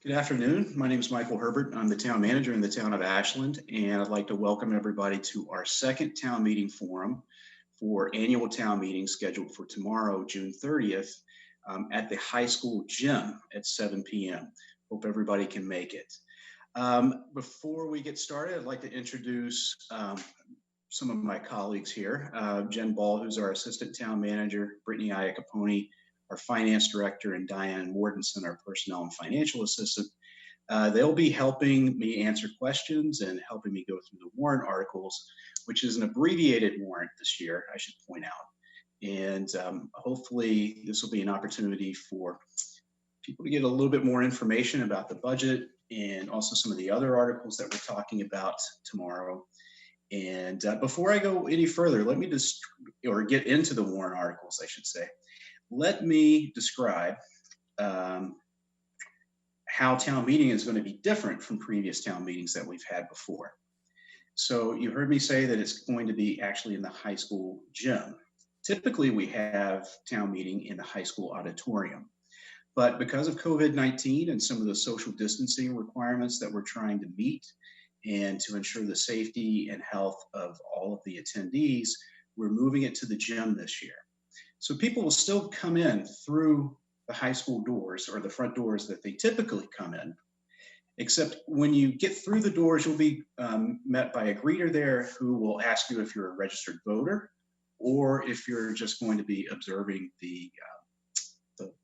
Good afternoon. My name is Michael Herbert. I'm the town manager in the town of Ashland, and I'd like to welcome everybody to our second town meeting forum for annual town meeting scheduled for tomorrow, June 30th, at the high school gym at 7 p.m. Hope everybody can make it. Before we get started, I'd like to introduce some of my colleagues here. Jen Ball, who's our assistant town manager, Brittany Iacopone, our finance director, and Diane Mortensen, our personnel and financial assistant. They'll be helping me answer questions and helping me go through the warrant articles, which is an abbreviated warrant this year, I should point out. And hopefully this will be an opportunity for people to get a little bit more information about the budget and also some of the other articles that we're talking about tomorrow. And before I go any further, let me just, or get into the warrant articles, I should say. Let me describe how town meeting is going to be different from previous town meetings that we've had before. So you heard me say that it's going to be actually in the high school gym. Typically, we have town meeting in the high school auditorium. But because of COVID-19 and some of the social distancing requirements that we're trying to meet and to ensure the safety and health of all of the attendees, we're moving it to the gym this year. So people will still come in through the high school doors or the front doors that they typically come in, except when you get through the doors, you'll be met by a greeter there who will ask you if you're a registered voter or if you're just going to be observing the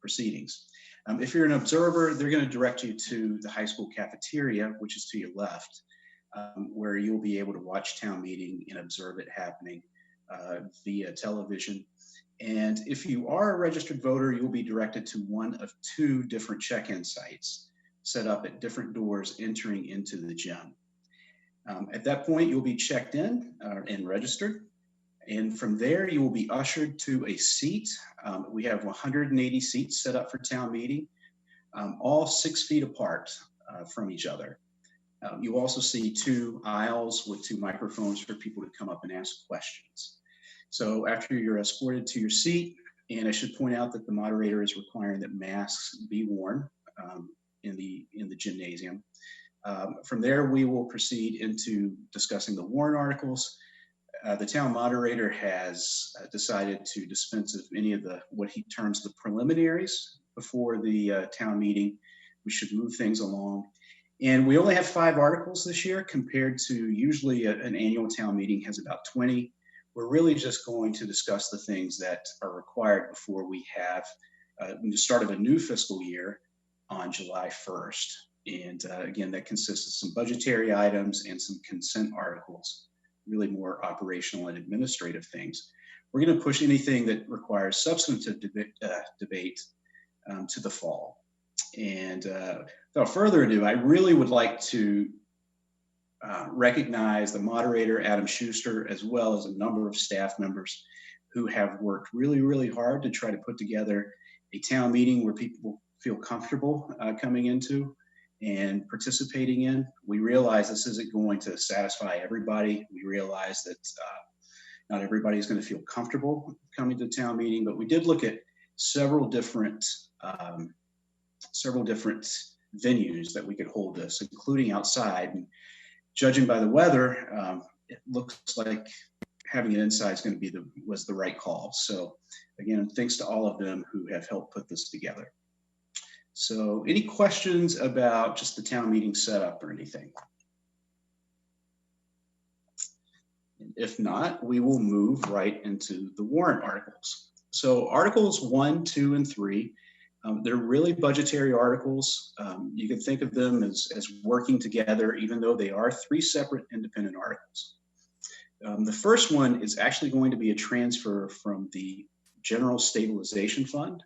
proceedings. If you're an observer, they're going to direct you to the high school cafeteria, which is to your left, where you'll be able to watch town meeting and observe it happening via television. And if you are a registered voter, you'll be directed to one of two different check-in sites set up at different doors entering into the gym. At that point, you'll be checked in and registered. And from there, you will be ushered to a seat. We have 180 seats set up for town meeting, all 6 feet apart from each other. You'll also see two aisles with two microphones for people to come up and ask questions. So after you're escorted to your seat, and I should point out that the moderator is requiring that masks be worn in the gymnasium. From there, we will proceed into discussing the warrant articles. The town moderator has decided to dispense of any of what he terms the preliminaries before the town meeting. We should move things along. And we only have 5 articles this year compared to usually an annual town meeting has about 20. We're really just going to discuss the things that are required before we have the start of a new fiscal year on July 1st. And again, that consists of some budgetary items and some consent articles, really more operational and administrative things. We're going to push anything that requires substantive debate to the fall. And without further ado, I really would like to recognize the moderator, Adam Schuster, as well as a number of staff members who have worked really, really hard to try to put together a town meeting where people feel comfortable coming into and participating in. We realize this isn't going to satisfy everybody. We realize that not everybody is going to feel comfortable coming to the town meeting, but we did look at several different venues that we could hold this, including outside. And judging by the weather, it looks like having it inside is going to be was the right call. So again, thanks to all of them who have helped put this together. So any questions about just the town meeting setup or anything? If not, we will move right into the warrant articles. So articles 1, 2, and 3, they're really budgetary articles. You can think of them as working together, even though they are 3 separate independent articles. The first one is actually going to be a transfer from the General Stabilization Fund,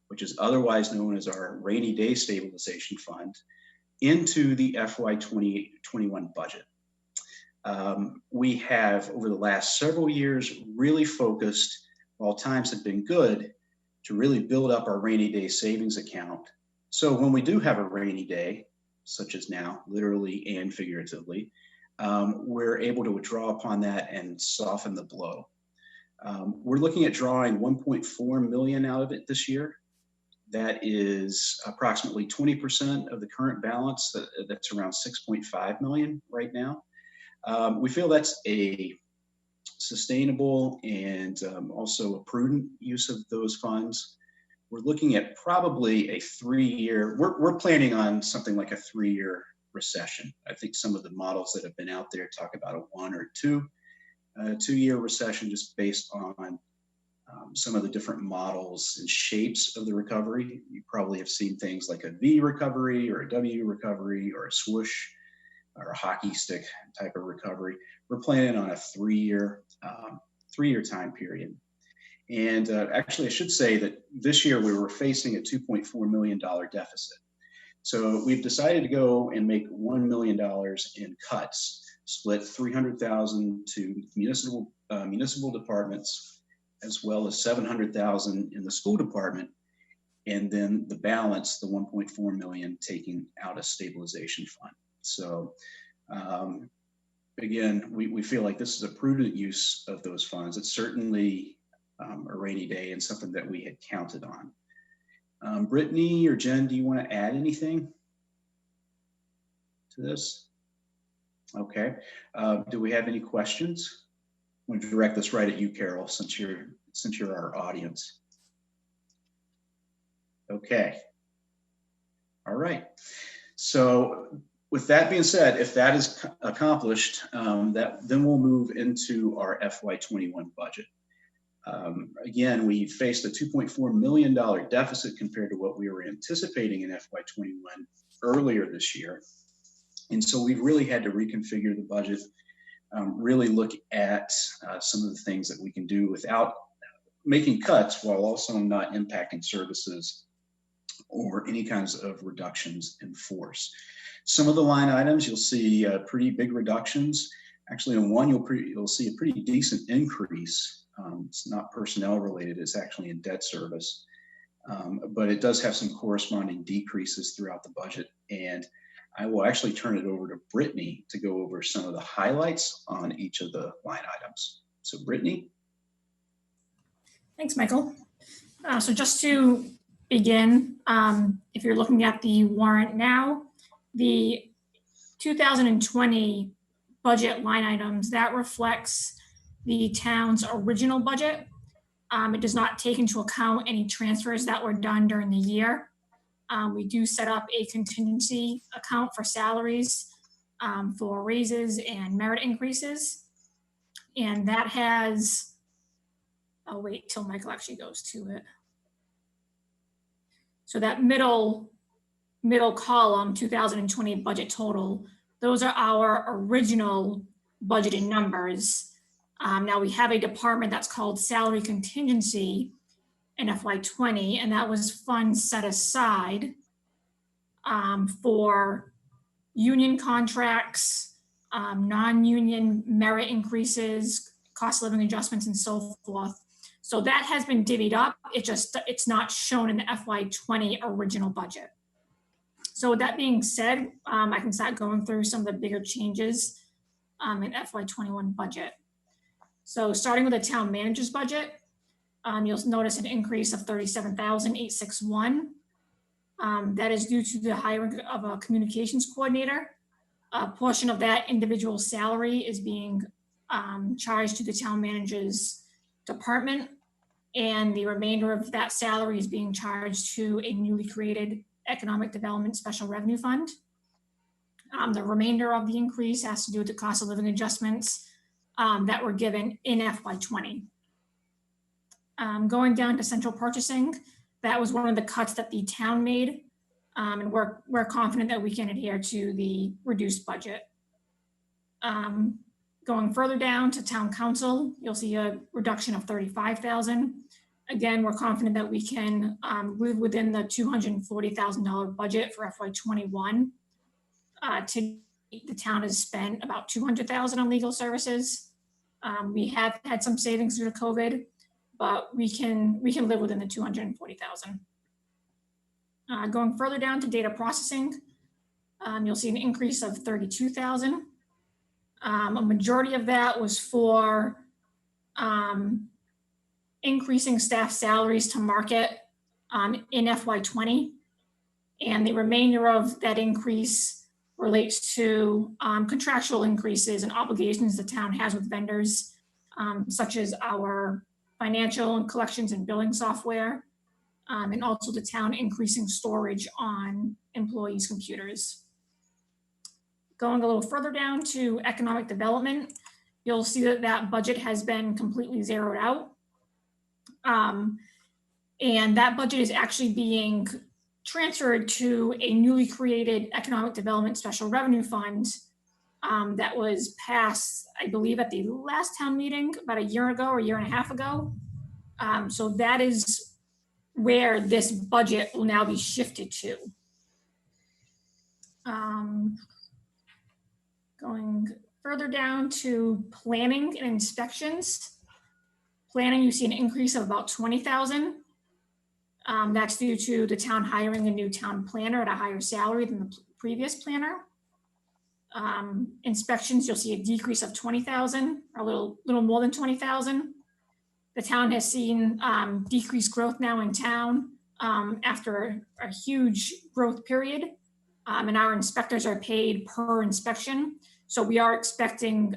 which is otherwise known as our Rainy Day Stabilization Fund, into the FY 2021 budget. We have, over the last several years, really focused, while times have been good, to really build up our rainy day savings account. So when we do have a rainy day, such as now, literally and figuratively, we're able to draw upon that and soften the blow. We're looking at drawing 1.4 million out of it this year. That is approximately 20% of the current balance. That's around 6.5 million right now. We feel that's a sustainable and also a prudent use of those funds. We're looking at probably a 3-year, we're planning on something like a 3-year recession. I think some of the models that have been out there talk about a 1 or 2-year recession, just based on some of the different models and shapes of the recovery. You probably have seen things like a V recovery or a W recovery or a swoosh or a hockey stick type of recovery. We're planning on a 3-year time period. And actually, I should say that this year we were facing a $2.4 million deficit. So we've decided to go and make $1 million in cuts, split $300,000 to municipal departments, as well as $700,000 in the school department, and then the balance, the 1.4 million, taking out a stabilization fund. So again, we feel like this is a prudent use of those funds. It's certainly a rainy day and something that we had counted on. Brittany or Jen, do you want to add anything to this? Okay. Do we have any questions? I'm going to direct this right at you, Carol, since you're our audience. Okay. All right. So with that being said, if that is accomplished, then we'll move into our FY21 budget. Again, we faced a $2.4 million deficit compared to what we were anticipating in FY21 earlier this year. And so we've really had to reconfigure the budget, really look at some of the things that we can do without making cuts while also not impacting services or any kinds of reductions in force. Some of the line items, you'll see pretty big reductions. Actually, in one, you'll see a pretty decent increase. It's not personnel related, it's actually in debt service. But it does have some corresponding decreases throughout the budget. And I will actually turn it over to Brittany to go over some of the highlights on each of the line items. So Brittany. Thanks, Michael. So just to begin, if you're looking at the warrant now, the 2020 budget line items, that reflects the town's original budget. It does not take into account any transfers that were done during the year. We do set up a contingency account for salaries, for raises and merit increases. And that has, I'll wait till Michael actually goes to it. So that middle column, 2020 budget total, those are our original budgeted numbers. Now we have a department that's called salary contingency in FY20, and that was funds set aside for union contracts, non-union merit increases, cost of living adjustments, and so forth. So that has been divvied up. It's not shown in the FY20 original budget. So with that being said, I can start going through some of the bigger changes in FY21 budget. So starting with the town manager's budget, you'll notice an increase of $37,861. That is due to the hiring of a communications coordinator. A portion of that individual salary is being charged to the town manager's department, and the remainder of that salary is being charged to a newly created Economic Development Special Revenue Fund. The remainder of the increase has to do with the cost of living adjustments that were given in FY20. Going down to central purchasing, that was one of the cuts that the town made, and we're confident that we can adhere to the reduced budget. Going further down to town council, you'll see a reduction of $35,000. Again, we're confident that we can live within the $240,000 budget for FY21. The town has spent about $200,000 on legal services. We have had some savings due to COVID, but we can live within the $240,000. Going further down to data processing, you'll see an increase of $32,000. A majority of that was for increasing staff salaries to market in FY20. And the remainder of that increase relates to contractual increases and obligations the town has with vendors, such as our financial and collections and billing software, and also the town increasing storage on employees' computers. Going a little further down to economic development, you'll see that that budget has been completely zeroed out. And that budget is actually being transferred to a newly created economic development special revenue fund that was passed, I believe, at the last town meeting about a year ago or a year and a half ago. So that is where this budget will now be shifted to. Going further down to planning and inspections. Planning, you see an increase of about 20,000. That's due to the town hiring a new town planner at a higher salary than the previous planner. Inspections, you'll see a decrease of 20,000, or a little more than 20,000. The town has seen decreased growth now in town after a huge growth period, and our inspectors are paid per inspection. So we are expecting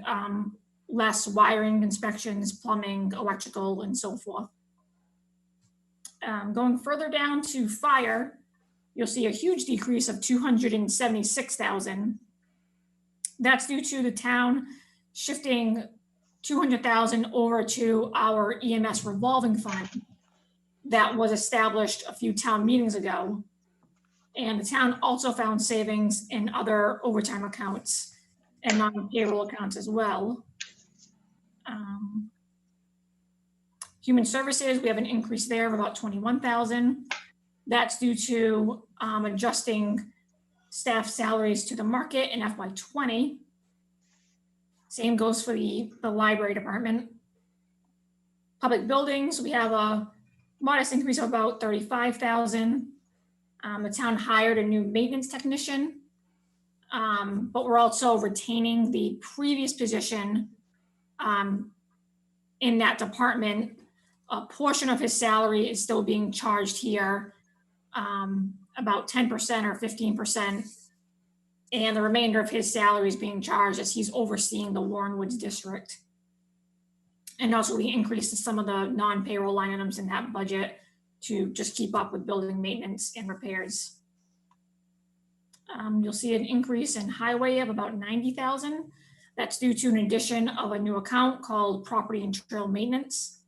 less wiring inspections, plumbing, electrical, and so forth. Going further down to fire, you'll see a huge decrease of 276,000. That's due to the town shifting 200,000 over to our EMS revolving fund that was established a few town meetings ago. And the town also found savings in other overtime accounts and non-payroll accounts as well. Human services, we have an increase there of about 21,000. That's due to adjusting staff salaries to the market in FY20. Same goes for the library department. Public buildings, we have a modest increase of about 35,000. The town hired a new maintenance technician, but we're also retaining the previous position in that department. A portion of his salary is still being charged here, about 10% or 15%. And the remainder of his salary is being charged as he's overseeing the Warren Woods district. And also we increased some of the non-payroll line items in that budget to just keep up with building maintenance and repairs. You'll see an increase in highway of about 90,000. That's due to an addition of a new account called property and trail maintenance.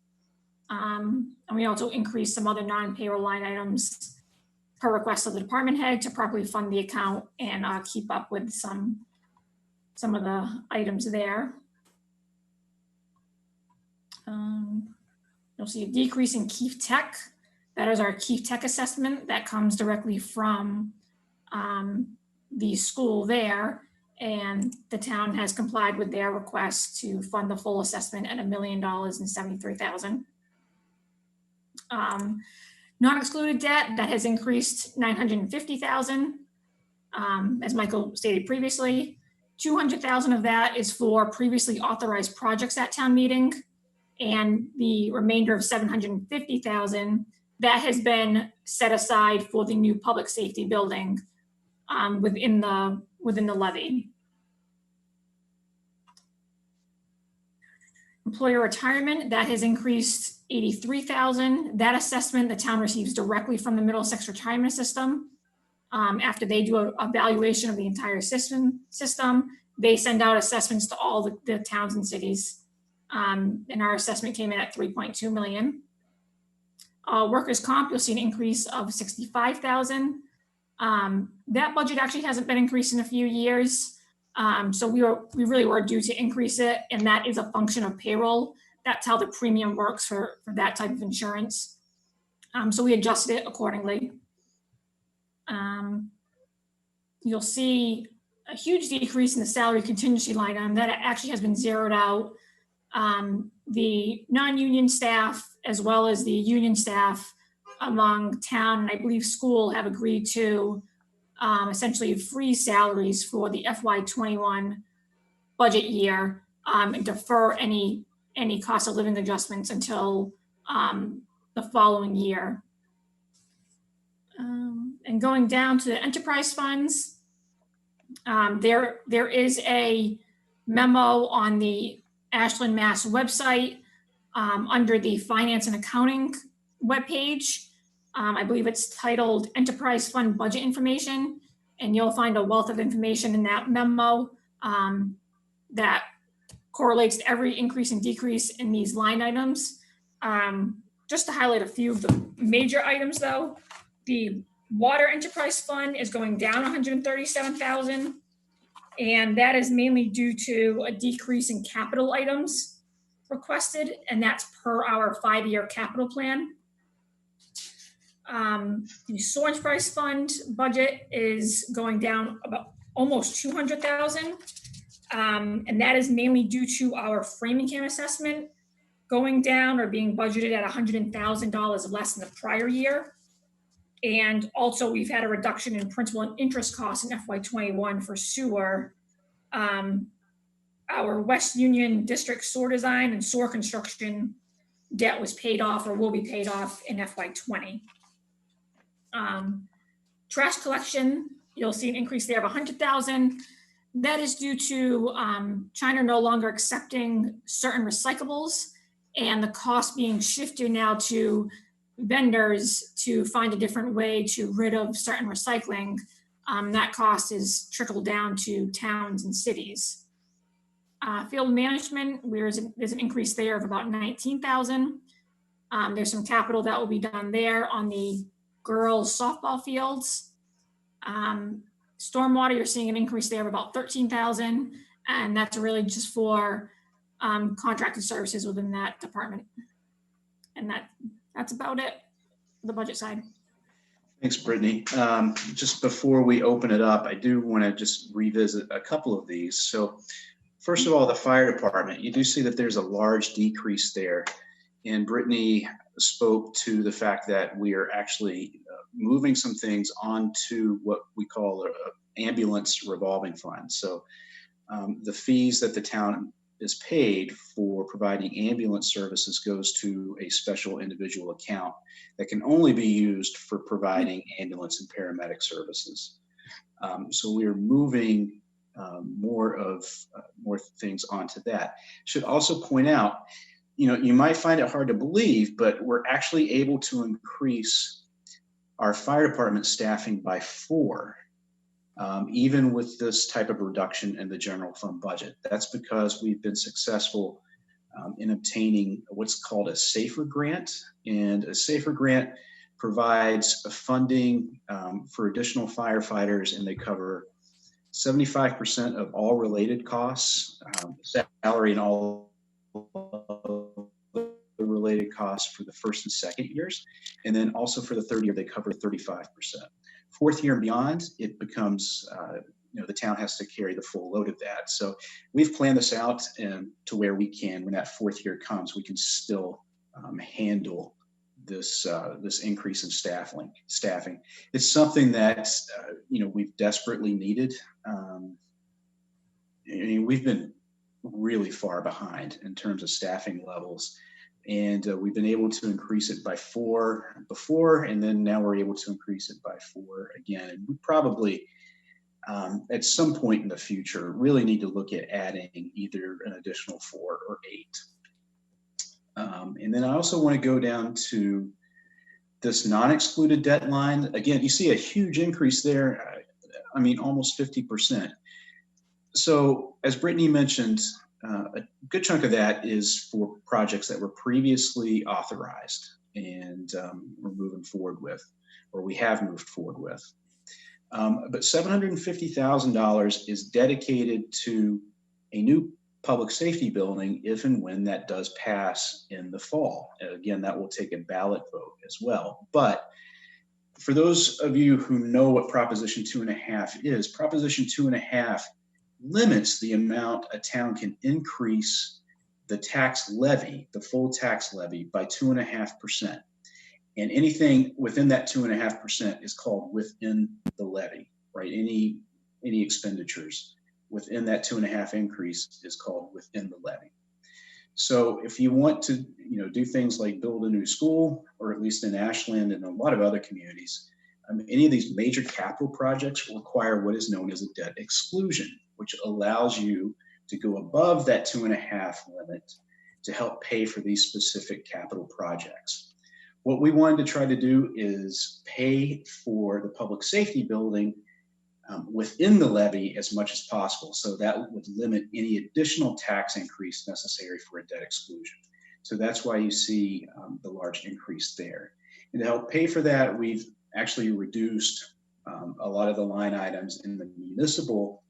And we also increased some other non-payroll line items per request of the department head to properly fund the account and keep up with some of the items there. You'll see a decrease in Keefe Tech. That is our Keefe Tech assessment that comes directly from the school there. And the town has complied with their request to fund the full assessment at $1,073,000. Non-excluded debt, that has increased 950,000. As Michael stated previously, 200,000 of that is for previously authorized projects at town meeting, and the remainder of 750,000 that has been set aside for the new public safety building within the levy. Employer retirement, that has increased 83,000. That assessment the town receives directly from the Middlesex retirement system. After they do an evaluation of the entire system, they send out assessments to all the towns and cities. And our assessment came in at 3.2 million. Workers' comp, you'll see an increase of 65,000. That budget actually hasn't been increased in a few years. So we really were due to increase it, and that is a function of payroll. That's how the premium works for that type of insurance. So we adjusted it accordingly. You'll see a huge decrease in the salary contingency line item that actually has been zeroed out. The non-union staff as well as the union staff among town and I believe school have agreed to essentially freeze salaries for the FY21 budget year and defer any cost of living adjustments until the following year. And going down to the enterprise funds, there is a memo on the Ashland, Mass website under the finance and accounting webpage. I believe it's titled Enterprise Fund Budget Information, and you'll find a wealth of information in that memo that correlates to every increase and decrease in these line items. Just to highlight a few of the major items though, the water enterprise fund is going down 137,000, and that is mainly due to a decrease in capital items requested, and that's per our 5-year capital plan. The sewer enterprise fund budget is going down about almost 200,000, and that is mainly due to our Framingham assessment going down or being budgeted at $100,000 less than the prior year. And also we've had a reduction in principal and interest costs in FY21 for sewer. Our West Union District sewer design and sewer construction debt was paid off or will be paid off in FY20. Trash collection, you'll see an increase there of 100,000. That is due to China no longer accepting certain recyclables and the cost being shifted now to vendors to find a different way to rid of certain recycling. That cost is trickled down to towns and cities. Field management, there's an increase there of about 19,000. There's some capital that will be done there on the girls softball fields. Stormwater, you're seeing an increase there of about 13,000, and that's really just for contracted services within that department. And that's about it for the budget side. Thanks, Brittany. Just before we open it up, I do want to just revisit a couple of these. So first of all, the fire department, you do see that there's a large decrease there. And Brittany spoke to the fact that we are actually moving some things onto what we call an ambulance revolving fund. So the fees that the town is paid for providing ambulance services goes to a special individual account that can only be used for providing ambulance and paramedic services. So we are moving more things onto that. Should also point out, you might find it hard to believe, but we're actually able to increase our fire department staffing by 4, even with this type of reduction in the general fund budget. That's because we've been successful in obtaining what's called a SAFER grant. And a SAFER grant provides a funding for additional firefighters, and they cover 75% of all related costs, salary and all the related costs for the first and second years. And then also for the third year, they cover 35%. Fourth year and beyond, it becomes, the town has to carry the full load of that. So we've planned this out to where we can, when that fourth year comes, we can still handle this increase in staffing. It's something that, we've desperately needed. We've been really far behind in terms of staffing levels. And we've been able to increase it by 4 before, and then now we're able to increase it by 4 again. And we probably, at some point in the future, really need to look at adding either an additional 4 or 8. And then I also want to go down to this non-excluded debt line. Again, you see a huge increase there. Almost 50%. So as Brittany mentioned, a good chunk of that is for projects that were previously authorized and we're moving forward with, or we have moved forward with. But $750,000 is dedicated to a new public safety building if and when that does pass in the fall. And again, that will take a ballot vote as well. But for those of you who know what Proposition 2.5 is, Proposition 2.5 limits the amount a town can increase the tax levy, the full tax levy, by 2.5%. And anything within that 2.5% is called within the levy, right? Any expenditures within that 2.5 increase is called within the levy. So if you want to, do things like build a new school, or at least in Ashland and a lot of other communities, any of these major capital projects require what is known as a debt exclusion, which allows you to go above that 2.5 limit to help pay for these specific capital projects. What we wanted to try to do is pay for the public safety building within the levy as much as possible. So that would limit any additional tax increase necessary for a debt exclusion. So that's why you see the large increase there. And to help pay for that, we've actually reduced a lot of the line items in the municipal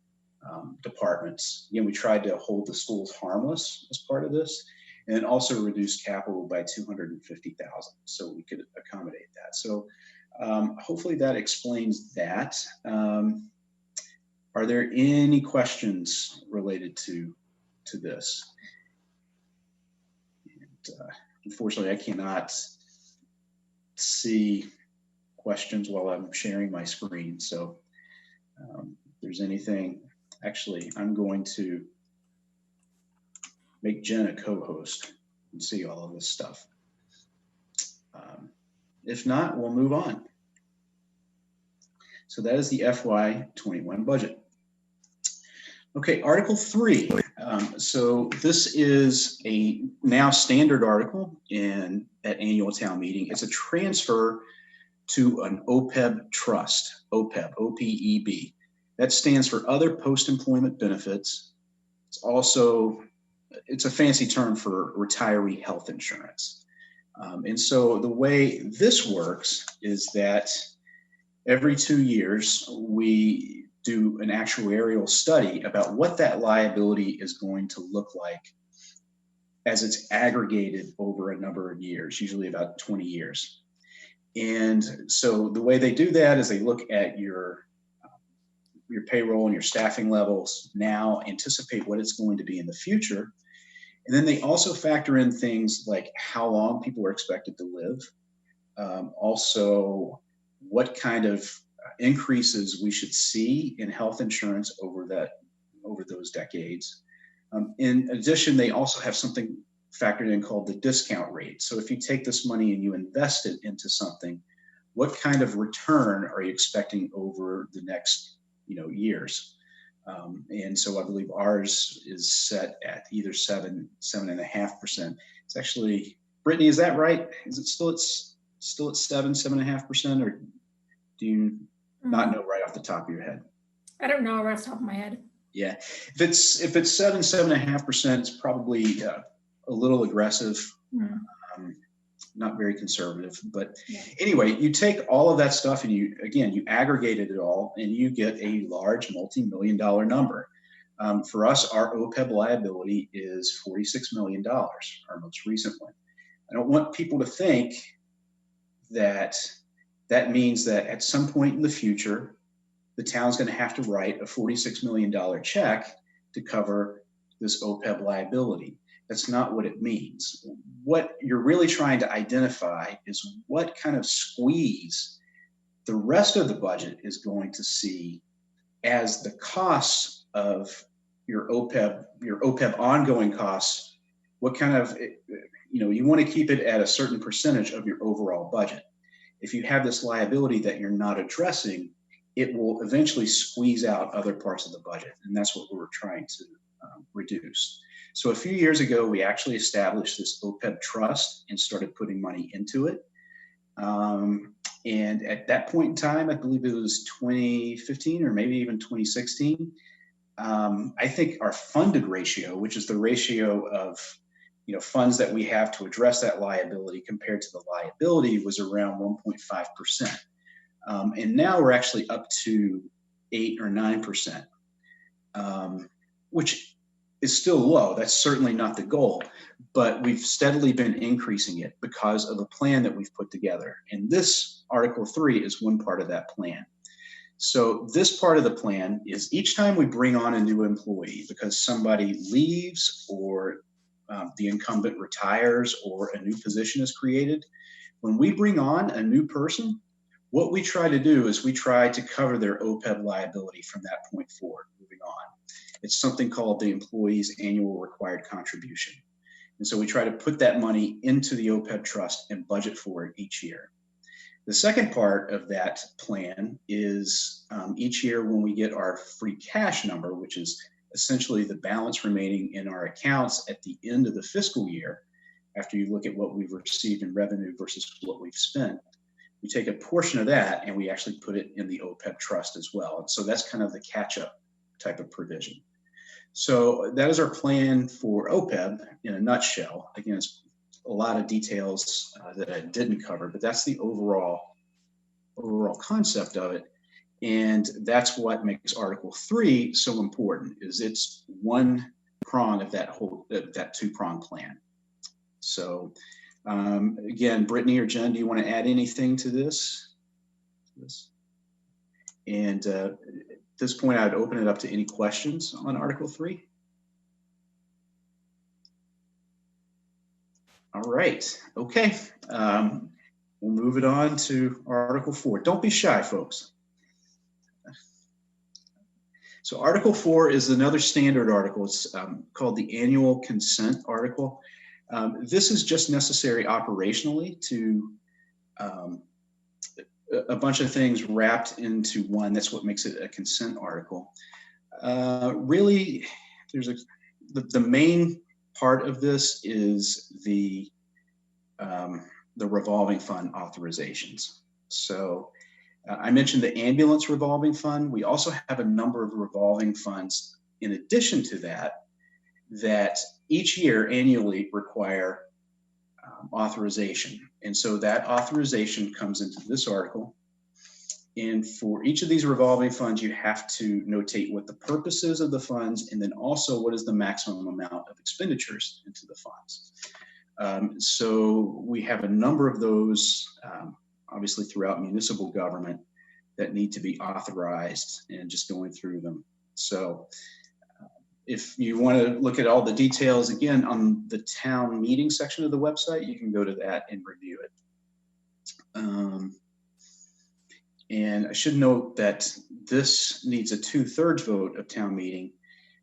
departments. Again, we tried to hold the schools harmless as part of this, and also reduced capital by $250,000 so we could accommodate that. So hopefully that explains that. Are there any questions related to this? And, unfortunately, I cannot see questions while I'm sharing my screen. So if there's anything, actually, I'm going to make Jen a co-host and see all of this stuff. If not, we'll move on. So that is the FY21 budget. Okay, Article 3. So this is a now standard article at annual town meeting. It's a transfer to an OPEB trust, OPEB, O-P-E-B. That stands for Other Post-Employment Benefits. It's a fancy term for retiree health insurance. And so the way this works is that every 2 years, we do an actuarial study about what that liability is going to look like as it's aggregated over a number of years, usually about 20 years. And so the way they do that is they look at your payroll and your staffing levels now, anticipate what it's going to be in the future. And then they also factor in things like how long people are expected to live, also what kind of increases we should see in health insurance over those decades. In addition, they also have something factored in called the discount rate. So if you take this money and you invest it into something, what kind of return are you expecting over the next years? And so I believe ours is set at either 7.5%. It's actually, Brittany, is that right? Is it still at 7.5%, or do you not know right off the top of your head? I don't know right off the top of my head. Yeah, if it's 7.5%, it's probably a little aggressive, not very conservative. But anyway, you take all of that stuff and you aggregated it all, and you get a large multi-million-dollar number. For us, our OPEB liability is $46 million, our most recent one. I don't want people to think that means that at some point in the future, the town's going to have to write a $46 million check to cover this OPEB liability. That's not what it means. What you're really trying to identify is what kind of squeeze the rest of the budget is going to see as the costs of your OPEB ongoing costs. What kind of, you want to keep it at a certain percentage of your overall budget. If you have this liability that you're not addressing, it will eventually squeeze out other parts of the budget. And that's what we're trying to reduce. So a few years ago, we actually established this OPEB trust and started putting money into it. And at that point in time, I believe it was 2015 or maybe even 2016, I think our funded ratio, which is the ratio of funds that we have to address that liability compared to the liability, was around 1.5%. And now we're actually up to 8 or 9%, which is still low. That's certainly not the goal, but we've steadily been increasing it because of the plan that we've put together. And this Article 3 is one part of that plan. So this part of the plan is each time we bring on a new employee because somebody leaves or the incumbent retires or a new position is created, when we bring on a new person, what we try to do is we try to cover their OPEB liability from that point forward, moving on. It's something called the employee's annual required contribution. And so we try to put that money into the OPEB trust and budget for it each year. The second part of that plan is each year when we get our free cash number, which is essentially the balance remaining in our accounts at the end of the fiscal year, after you look at what we've received in revenue versus what we've spent, we take a portion of that and we actually put it in the OPEB trust as well. And so that's kind of the catch-up type of provision. So that is our plan for OPEB in a nutshell. Again, it's a lot of details that I didn't cover, but that's the overall concept of it. And that's what makes Article 3 so important, is it's one prong of that two-prong plan. So again, Brittany or Jen, do you want to add anything to this? And at this point, I'd open it up to any questions on Article 3. All right, okay. We'll move it on to Article 4. Don't be shy, folks. So Article 4 is another standard article. It's called the Annual Consent Article. This is just necessary operationally to a bunch of things wrapped into one. That's what makes it a consent article. Really, the main part of this is the revolving fund authorizations. So I mentioned the ambulance revolving fund. We also have a number of revolving funds in addition to that each year annually require authorization. And so that authorization comes into this article. And for each of these revolving funds, you have to notate what the purpose is of the funds, and then also what is the maximum amount of expenditures into the funds. So we have a number of those, obviously throughout municipal government, that need to be authorized, and just going through them. So if you want to look at all the details again on the town meeting section of the website, you can go to that and review it. And I should note that this needs a 2/3 vote of town meeting.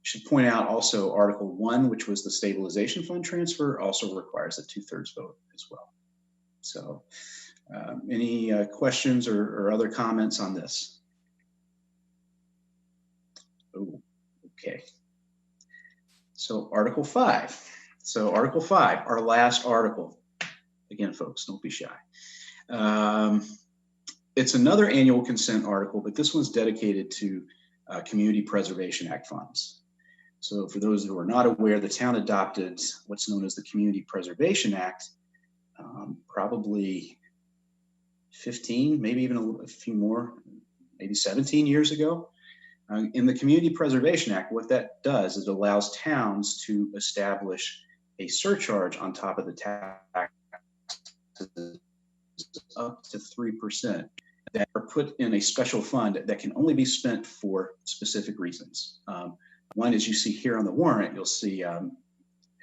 Should point out also Article 1, which was the stabilization fund transfer, also requires a 2/3 vote as well. So any questions or other comments on this? Oh, okay. So Article 5. So Article 5, our last article. Again, folks, don't be shy. It's another annual consent article, but this one's dedicated to Community Preservation Act funds. So for those who are not aware, the town adopted what's known as the Community Preservation Act probably 15, maybe even a few more, maybe 17 years ago. In the Community Preservation Act, what that does is it allows towns to establish a surcharge on top of the tax up to 3% that are put in a special fund that can only be spent for specific reasons. One, as you see here on the warrant, you'll see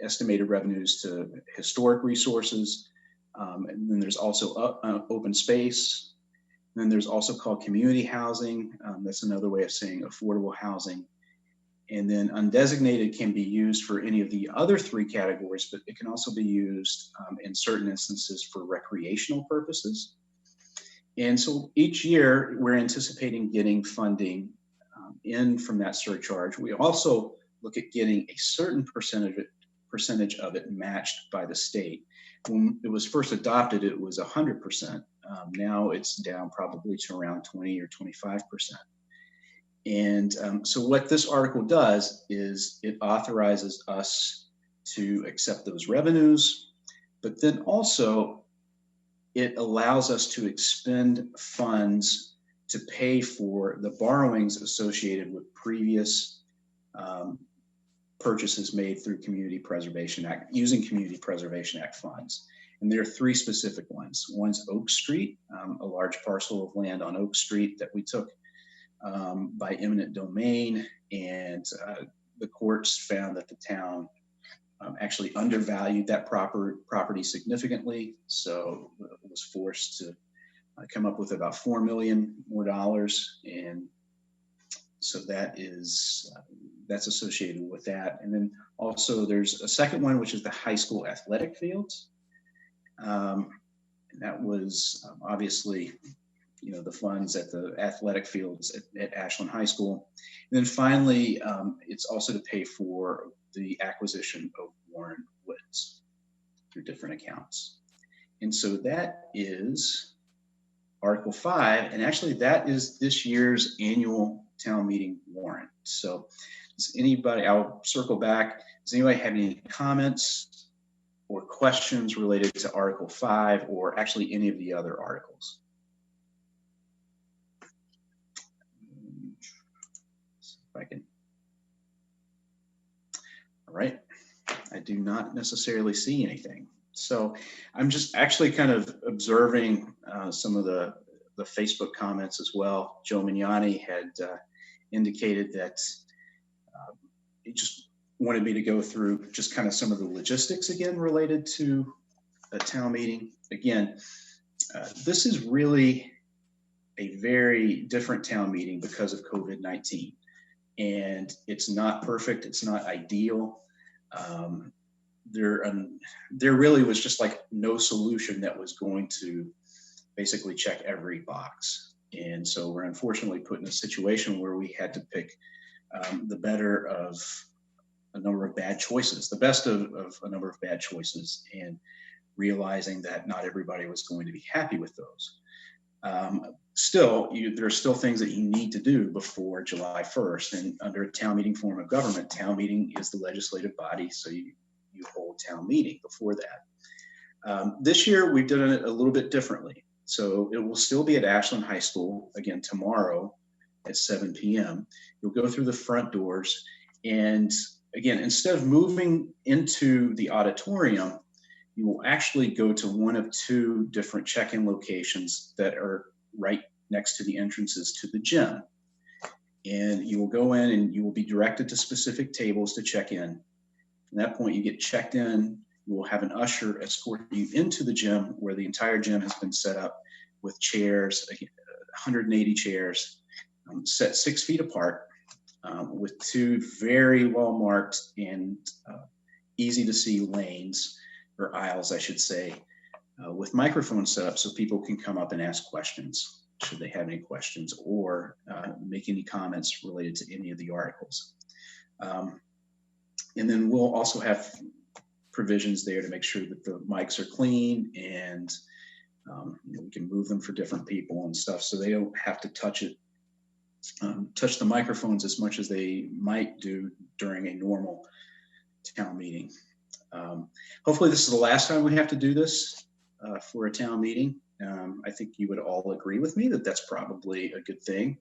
estimated revenues to historic resources. And then there's also open space. And then there's also called community housing. That's another way of saying affordable housing. And then undesignated can be used for any of the other three categories, but it can also be used in certain instances for recreational purposes. And so each year we're anticipating getting funding in from that surcharge. We also look at getting a certain percentage of it matched by the state. When it was first adopted, it was 100%. Now it's down probably to around 20 or 25%. And so what this article does is it authorizes us to accept those revenues, but then also it allows us to expend funds to pay for the borrowings associated with previous purchases made through Community Preservation Act, using Community Preservation Act funds. And there are three specific ones. One's Oak Street, a large parcel of land on Oak Street that we took by eminent domain, and the courts found that the town actually undervalued that property significantly, so it was forced to come up with about $4 million more, and so that's associated with that. And then also there's a second one, which is the high school athletic fields. that was obviously, you know, the funds at the athletic fields at Ashland High School. And then finally, it's also to pay for the acquisition of Warren Woods through different accounts. And so that is Article 5, and actually that is this year's annual town meeting warrant. So does anybody, I'll circle back, does anybody have any comments or questions related to Article 5 or actually any of the other articles? If I can. All right, I do not necessarily see anything. So I'm just actually kind of observing some of the Facebook comments as well. Joe Mignani had indicated that he just wanted me to go through just kind of some of the logistics again related to a town meeting. Again, this is really a very different town meeting because of COVID-19. And it's not perfect, it's not ideal. There really was just like no solution that was going to basically check every box. And so we're unfortunately put in a situation where we had to pick the better of a number of bad choices, the best of a number of bad choices, and realizing that not everybody was going to be happy with those. Still, there are still things that you need to do before July 1st. And under a town meeting form of government, town meeting is the legislative body, so you hold town meeting before that. This year, we've done it a little bit differently. So it will still be at Ashland High School, again, tomorrow at 7 p.m. You'll go through the front doors. And again, instead of moving into the auditorium, you will actually go to one of two different check-in locations that are right next to the entrances to the gym. And you will go in and you will be directed to specific tables to check in. From that point, you get checked in. You will have an usher escort you into the gym, where the entire gym has been set up with chairs, 180 chairs, set 6 feet apart, with two very well marked and easy to see lanes, or aisles, I should say, with microphones set up so people can come up and ask questions, should they have any questions, or make any comments related to any of the articles. And then we'll also have provisions there to make sure that the mics are clean, and we can move them for different people and stuff, so they don't have to touch the microphones as much as they might do during a normal town meeting. Hopefully this is the last time we have to do this for a town meeting. I think you would all agree with me that that's probably a good thing.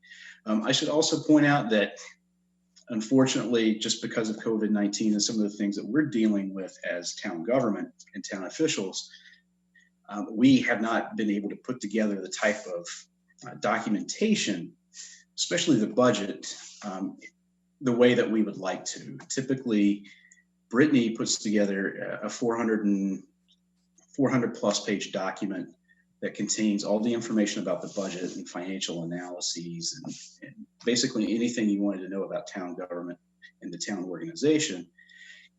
I should also point out that unfortunately, just because of COVID-19 and some of the things that we're dealing with as town government and town officials, we have not been able to put together the type of documentation, especially the budget, the way that we would like to. Typically, Brittany puts together a 400 plus page document that contains all the information about the budget and financial analyses and basically anything you wanted to know about town government and the town organization.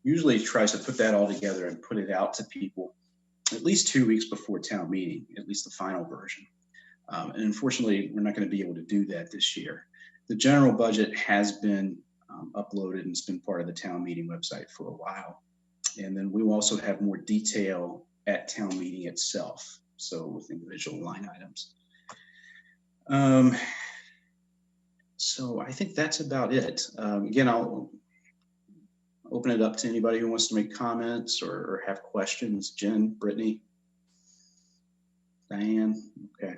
Usually tries to put that all together and put it out to people at least 2 weeks before town meeting, at least the final version. And unfortunately, we're not going to be able to do that this year. The general budget has been uploaded and it's been part of the town meeting website for a while. And then we will also have more detail at town meeting itself, so with individual line items. So I think that's about it. Again, I'll open it up to anybody who wants to make comments or have questions. Jen, Brittany, Diane, okay.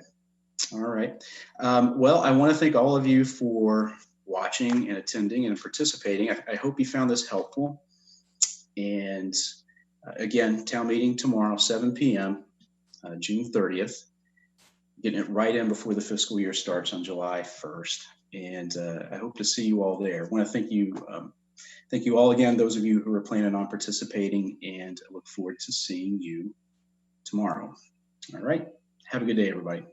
All right. Well, I want to thank all of you for watching and attending and participating. I hope you found this helpful. And again, town meeting tomorrow, 7 p.m., June 30th, getting it right in before the fiscal year starts on July 1st. And I hope to see you all there. I want to thank you all again, those of you who are planning on participating, and I look forward to seeing you tomorrow. All right. Have a good day, everybody.